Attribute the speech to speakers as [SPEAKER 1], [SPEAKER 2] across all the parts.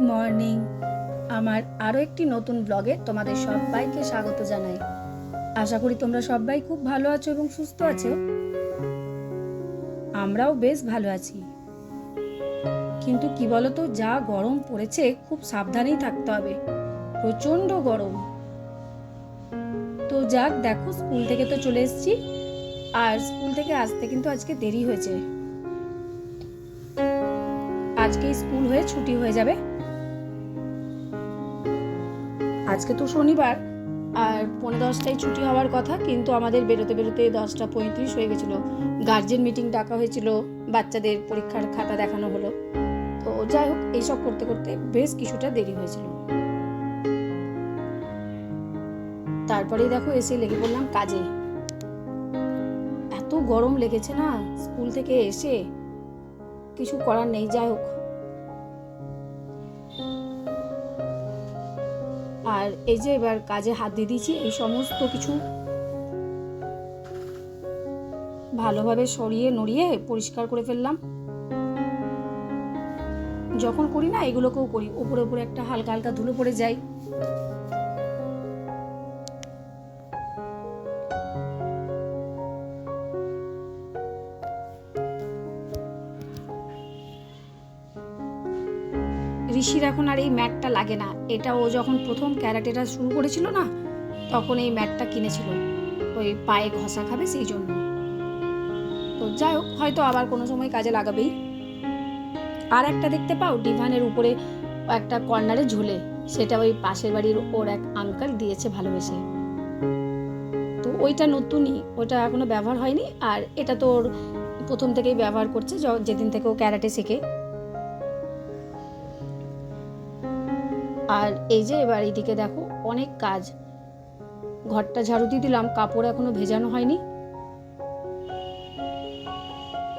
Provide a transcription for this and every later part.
[SPEAKER 1] Morning. আমার আরও একটি নতুন ব্লগে তোমাদের সবাইকে স্বাগত জানাই। আশা করি তোমরা সবাই খুব ভালো আছো এবং সুস্থ আছো। আমরাও বেশ ভালো আছি, কিন্তু কি বলতো, যা গরম পড়েছে খুব সাবধানেই থাকতে হবে, প্রচণ্ড গরম। তো যাক, দেখো স্কুল থেকে তো চলে এসেছি, আর স্কুল থেকে আসতে কিন্তু আজকে দেরি হয়েছে। আজকে স্কুল হয়ে ছুটি হয়ে যাবে। আজকে তো শনিবার, আর 10:45টায় ছুটি হওয়ার কথা, কিন্তু আমাদের বেরোতে বেরোতে 10:35 হয়ে গেছিলো। গার্জেন মিটিং ডাকা হয়েছিল, বাচ্চাদের পরীক্ষার খাতা দেখানো হলো। তো যাই হোক, এইসব করতে করতে বেশ কিছুটা দেরি হয়েছিল। তারপরেই দেখো এসে লেগে পড়লাম কাজে। এত গরম লেগেছে না, স্কুল থেকে এসে কিছু করার নেই। যাই হোক, আর এই যে এবার কাজে হাত দিয়ে দিয়েছি, এই সমস্ত কিছু ভালোভাবে সরিয়ে নড়িয়ে পরিষ্কার করে ফেললাম। যখন করি না, এগুলোকেও করি, উপরে উপরে একটা হালকা হালকা ধুলো পড়ে যায়। ঋষির এখন আর এই ম্যাটটা লাগে না। এটা ও যখন প্রথম ক্যারাটেটা শুরু করেছিল না, তখন এই ম্যাটটা কিনেছিল, ওই পায়ে ঘষা খাবে সেই জন্য। তো যাই হোক, হয়তো আবার কোনো সময় কাজে লাগাবেই। আর একটা দেখতে পাও ডিভানের উপরে একটা কর্নারে ঝুলে, সেটা ওই পাশের বাড়ির ওর এক আঙ্কেল দিয়েছে ভালোবেসে। তো ওইটা নতুনই, ওটা এখনো ব্যবহার হয়নি। আর এটা তো ওর প্রথম থেকেই ব্যবহার করছে, যেদিন থেকে ও ক্যারাটে শেখে। আর এই যে এবার এইদিকে দেখো অনেক কাজ, ঘরটা ঝাড়ু দিয়ে দিলাম, কাপড় এখনো ভেজানো হয়নি।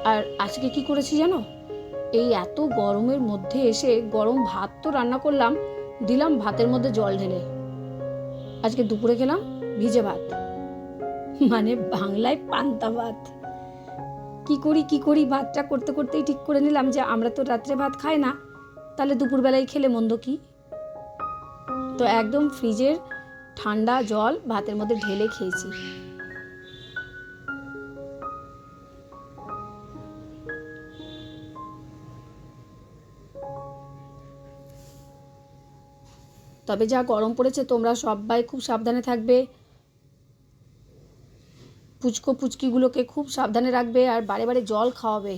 [SPEAKER 1] আর আজকে কি করেছি জানো, এই এত গরমের মধ্যে এসে গরম ভাত তো রান্না করলাম, দিলাম ভাতের মধ্যে জল ঢেলে। আজকে দুপুরে খেলাম ভিজে ভাত, মানে বাংলায় পান্তা ভাত। কি করি ভাতটা করতে করতেই ঠিক করে নিলাম যে আমরা তো রাত্রে ভাত খাই না, তাহলে দুপুরবেলায় খেলে মন্দ কি। তো একদম ফ্রিজের ঠান্ডা জল ভাতের মধ্যে ঢেলে খেয়েছি। তবে যা গরম পড়েছে, তোমরা সবাই খুব সাবধানে থাকবে, পুচকিগুলোকে খুব সাবধানে রাখবে, আর বারে বারে জল খাওয়াবে।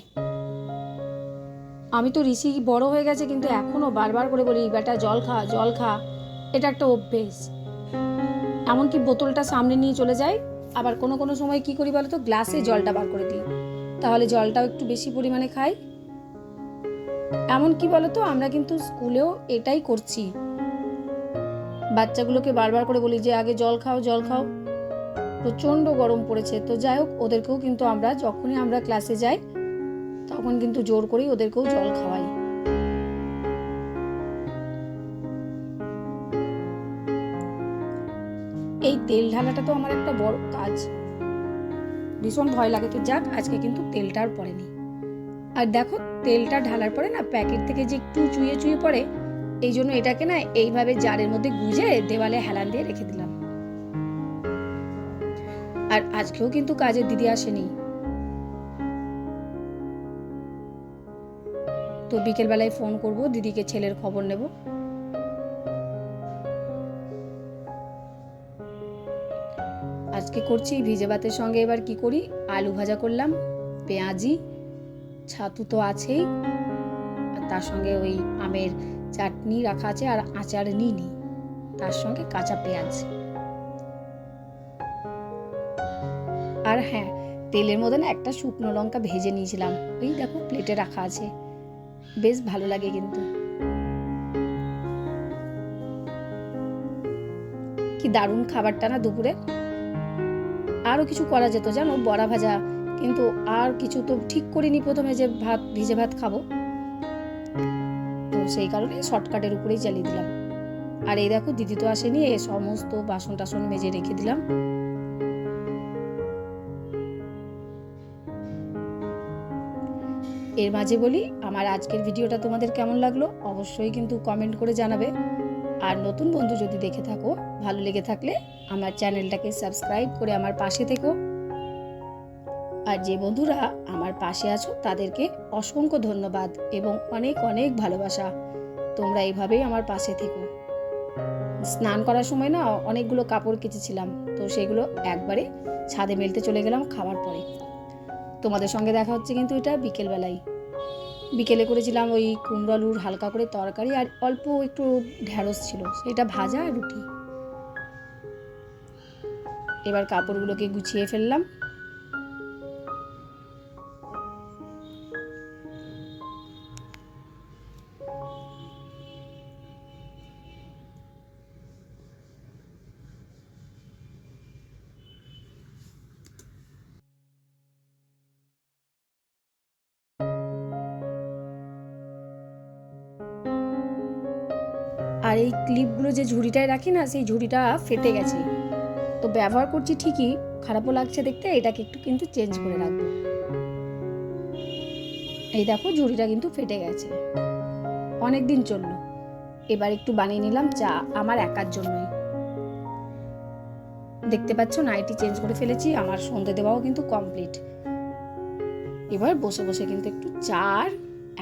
[SPEAKER 1] আমি তো ঋষি বড় হয়ে গেছে, কিন্তু এখনও বারবার করে বলি, বেটা জল খা জল খা। এটা একটা অভ্যেস। এমনকি বোতলটা সামনে নিয়ে চলে যায়। আবার কোনো কোনো সময় কি করি বলো তো, গ্লাসে জলটা বার করে দিই, তাহলে জলটাও একটু বেশি পরিমাণে খাই। এমন কি বলো তো, আমরা কিন্তু স্কুলেও এটাই করছি, বাচ্চাগুলোকে বারবার করে বলি যে আগে জল খাও জল খাও। প্রচণ্ড গরম পড়েছে। তো যাই হোক, ওদেরকেও কিন্তু আমরা যখনই আমরা ক্লাসে যাই, তখন কিন্তু জোর করেই ওদেরকেও জল খাওয়াই। এই তেল ঢালাটা তো আমার একটা বড় কাজ, ভীষণ ভয় লাগে। তো যাক, আজকে কিন্তু তেলটা আর পড়েনি। আর দেখো, তেলটা ঢালার পরে না প্যাকেট থেকে যে একটু চুইয়ে চুইয়ে পড়ে, এই জন্য এটাকে না এইভাবে জারের মধ্যে গুজে দেওয়ালে হেলান দিয়ে রেখে দিলাম। আর আজকেও কিন্তু কাজের দিদি আসেনি, তো বিকেলবেলায় ফোন করব, দিদিকে ছেলের খবর নেব। আজকে করছি ভিজে ভাতের সঙ্গে, এবার কি করি, আলু ভাজা করলাম, পেঁয়াজি, ছাতু তো আছেই, আর তার সঙ্গে ওই আমের চাটনি রাখা আছে, আর আচার নিইনি, তার সঙ্গে কাঁচা পেঁয়াজ। আর হ্যাঁ, তেলের মধ্যে না একটা শুকনো লঙ্কা ভেজে নিয়েছিলাম, ওই দেখো প্লেটে রাখা আছে, বেশ ভালো লাগে কিন্তু। কি দারুণ খাবারটা না দুপুরে। আরও কিছু করা যেত জানো, বড়া ভাজা, কিন্তু আর কিছু তো ঠিক করিনি প্রথমে যে ভিজে ভাত খাবো, তো সেই কারণে শর্টকাটের উপরেই চালিয়ে দিলাম। আর এই দেখো দিদি তো আসেনি, এ সমস্ত বাসন টাসন মেজে রেখে দিলাম। এর মাঝে বলি, আমার আজকের ভিডিওটা তোমাদের কেমন লাগলো অবশ্যই কিন্তু কমেন্ট করে জানাবে। আর নতুন বন্ধু যদি দেখে থাকো, ভালো লেগে থাকলে আমার চ্যানেলটাকে সাবস্ক্রাইব করে আমার পাশে থেকো। আর যে বন্ধুরা আমার পাশে আছো তাদেরকে অসংখ্য ধন্যবাদ এবং অনেক অনেক ভালোবাসা। তোমরা এইভাবেই আমার পাশে থেকো। স্নান করার সময় না অনেকগুলো কাপড় কেচেছিলাম, তো সেগুলো একবারে ছাদে মেলতে চলে গেলাম খাবার পরে। তোমাদের সঙ্গে দেখা হচ্ছে কিন্তু এটা বিকেলবেলায়। বিকেলে করেছিলাম ওই কুমড়ো আলুর হালকা করে তরকারি, আর অল্প একটু ঢ্যাঁড়স ছিল, সেটা ভাজা আর রুটি। এবার কাপড়গুলোকে গুছিয়ে ফেললাম। আর এই ক্লিপগুলো যে ঝুড়িটায় রাখি না, সেই ঝুড়িটা ফেটে গেছে। তো ব্যবহার করছি ঠিকই, খারাপও লাগছে দেখতে, এটাকে একটু কিন্তু চেঞ্জ করে রাখবো। এই দেখো ঝুড়িটা কিন্তু ফেটে গেছে, অনেক দিন চললো। এবার একটু বানিয়ে নিলাম চা আমার একার জন্যই। দেখতে পাচ্ছ নাইটি চেঞ্জ করে ফেলেছি, আমার সন্ধে দেওয়াও কিন্তু কমপ্লিট। এবার বসে বসে কিন্তু একটু চা আর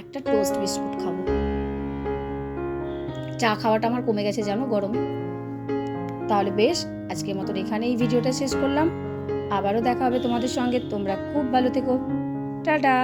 [SPEAKER 1] একটা টোস্ট বিস্কুট খাবো। চা খাওয়াটা আমার কমে গেছে জানো গরমে। তাহলে বেশ, আজকের মতন এখানে এই ভিডিওটা শেষ করলাম। আবারও দেখা হবে তোমাদের সঙ্গে। তোমরা খুব ভালো থেকো। টাটা।